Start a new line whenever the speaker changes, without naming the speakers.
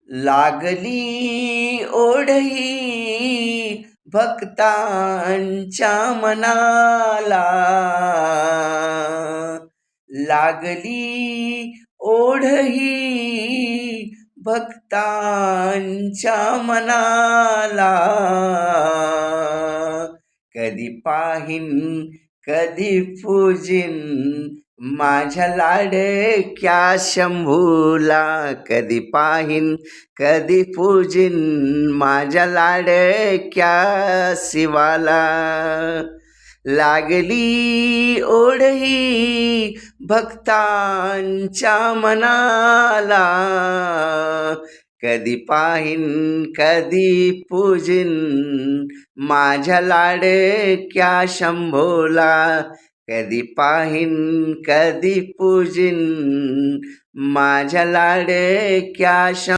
लागली ओढही भक्तांच्या मनाला, लागली ओढही भक्तांच्या मनाला. कधी पाहीन कधी पूजिन माझ्या लाडक्या शंभूला, कधी पाहीन कधी पूजिन माझ्या लाडक्या शिवाला. लागली ओढही भक्तांच्या मनाला, कधी पाहीन कधी पूजिन माझ्या लाडक्या शंभूला, कधी पाहीन कधी पूजिन माझ्या लाडक्या